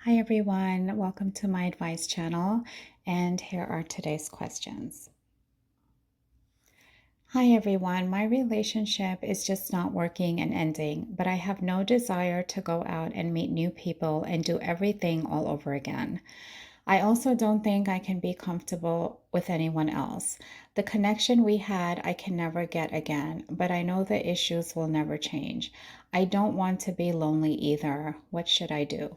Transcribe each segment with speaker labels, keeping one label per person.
Speaker 1: Hi everyone, welcome to my advice channel, and here are today's questions. Hi everyone, my relationship is just not working and ending, but I have no desire to go out and meet new people and do everything all over again. I also don't think I can be comfortable with anyone else. The connection we had, I can never get again, but I know the issues will never change. I don't want to be lonely either. What should I do?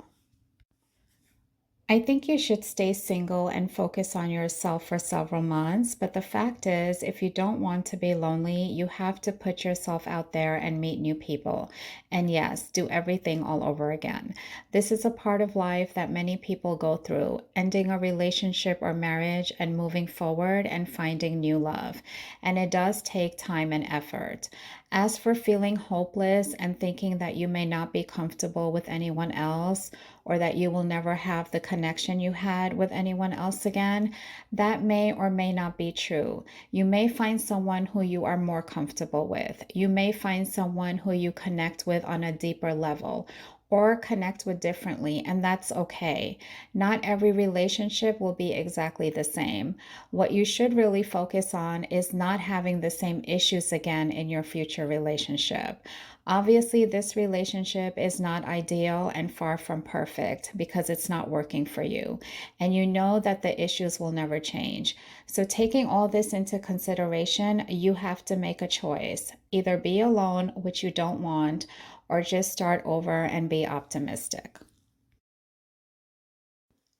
Speaker 1: I think you should stay single and focus on yourself for several months. But the fact is, if you don't want to be lonely, you have to put yourself out there and meet new people. And yes, do everything all over again. This is a part of life that many people go through, ending a relationship or marriage and moving forward and finding new love. And it does take time and effort. As for feeling hopeless and thinking that you may not be comfortable with anyone else, or that you will never have the connection you had with anyone else again, that may or may not be true. You may find someone who you are more comfortable with. You may find someone who you connect with on a deeper level or connect with differently, and that's okay. Not every relationship will be exactly the same. What you should really focus on is not having the same issues again in your future relationship. Obviously, this relationship is not ideal and far from perfect because it's not working for you. And you know that the issues will never change. So, taking all this into consideration, you have to make a choice. Either be alone, which you don't want, or just start over and be optimistic.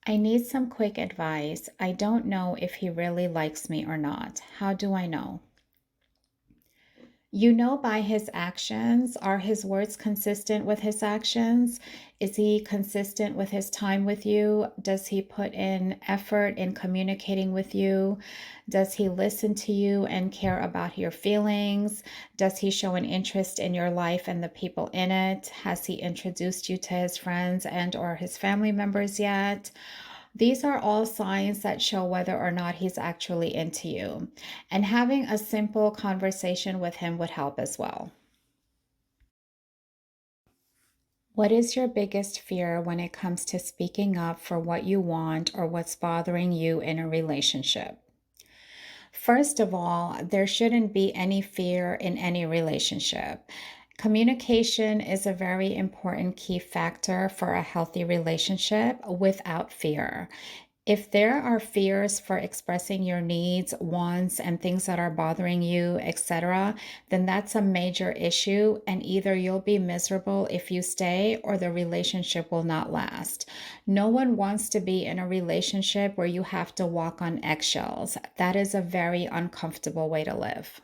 Speaker 1: I need some quick advice. I don't know if he really likes me or not. How do I know? You know by his actions. Are his words consistent with his actions? Is he consistent with his time with you? Does he put in effort in communicating with you? Does he listen to you and care about your feelings? Does he show an interest in your life and the people in it? Has he introduced you to his friends and or his family members yet? These are all signs that show whether or not he's actually into you. And having a simple conversation with him would help as well. What is your biggest fear when it comes to speaking up for what you want or what's bothering you in a relationship? First of all, there shouldn't be any fear in any relationship. Communication is a very important key factor for a healthy relationship without fear. If there are fears for expressing your needs, wants, and things that are bothering you, etc., then that's a major issue, and either you'll be miserable if you stay or the relationship will not last. No one wants to be in a relationship where you have to walk on eggshells. That is a very uncomfortable way to live.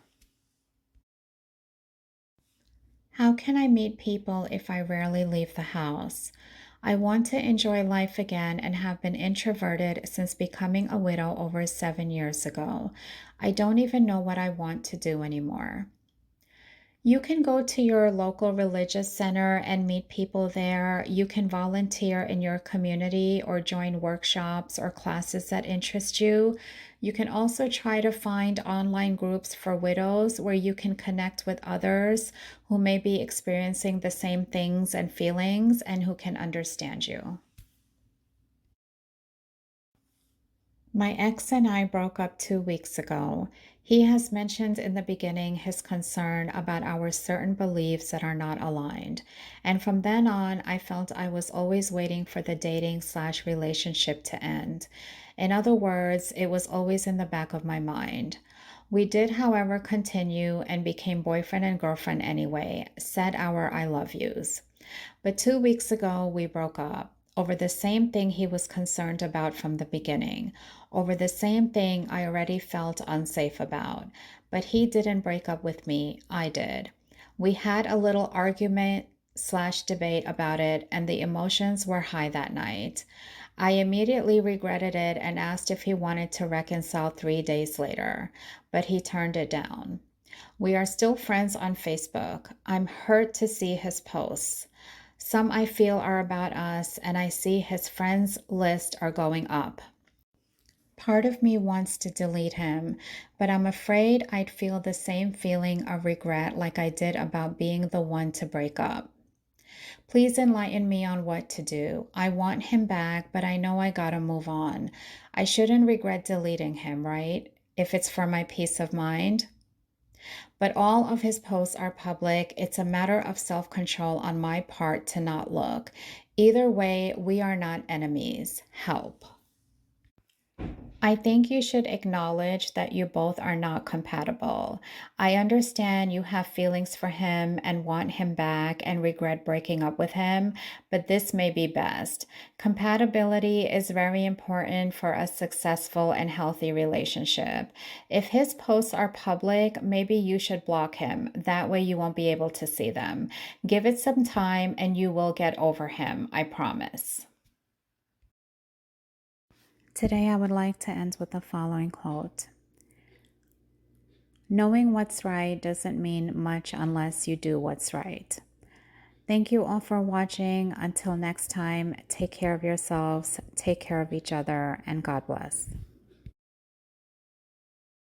Speaker 1: How can I meet people if I rarely leave the house? I want to enjoy life again and have been introverted since becoming a widow over 7 years ago. I don't even know what I want to do anymore. You can go to your local religious center and meet people there. You can volunteer in your community or join workshops or classes that interest you. You can also try to find online groups for widows where you can connect with others who may be experiencing the same things and feelings and who can understand you. My ex and I broke up 2 weeks ago. He has mentioned in the beginning his concern about our certain beliefs that are not aligned. And from then on, I felt I was always waiting for the dating/slash relationship to end. In other words, it was always in the back of my mind. We did, however, continue and became boyfriend and girlfriend anyway, said our I love yous. But 2 weeks ago, we broke up over the same thing he was concerned about from the beginning, over the same thing I already felt unsafe about. But he didn't break up with me, I did. We had a little argument/slash debate about it, and the emotions were high that night. I immediately regretted it and asked if he wanted to reconcile 3 days later, but he turned it down. We are still friends on Facebook. I'm hurt to see his posts. Some I feel are about us, and I see his friends list are going up. Part of me wants to delete him, but I'm afraid I'd feel the same feeling of regret like I did about being the one to break up. Please enlighten me on what to do. I want him back, but I know I gotta move on. I shouldn't regret deleting him, right? If it's for my peace of mind. But all of his posts are public. It's a matter of self control on my part to not look. Either way, we are not enemies. Help. I think you should acknowledge that you both are not compatible. I understand you have feelings for him and want him back and regret breaking up with him, but this may be best. Compatibility is very important for a successful and healthy relationship. If his posts are public, maybe you should block him. That way you won't be able to see them. Give it some time and you will get over him, I promise. Today, I would like to end with the following quote. Knowing what's right doesn't mean much unless you do what's right. Thank you all for watching. Until next time, take care of yourselves, take care of each other, and God bless.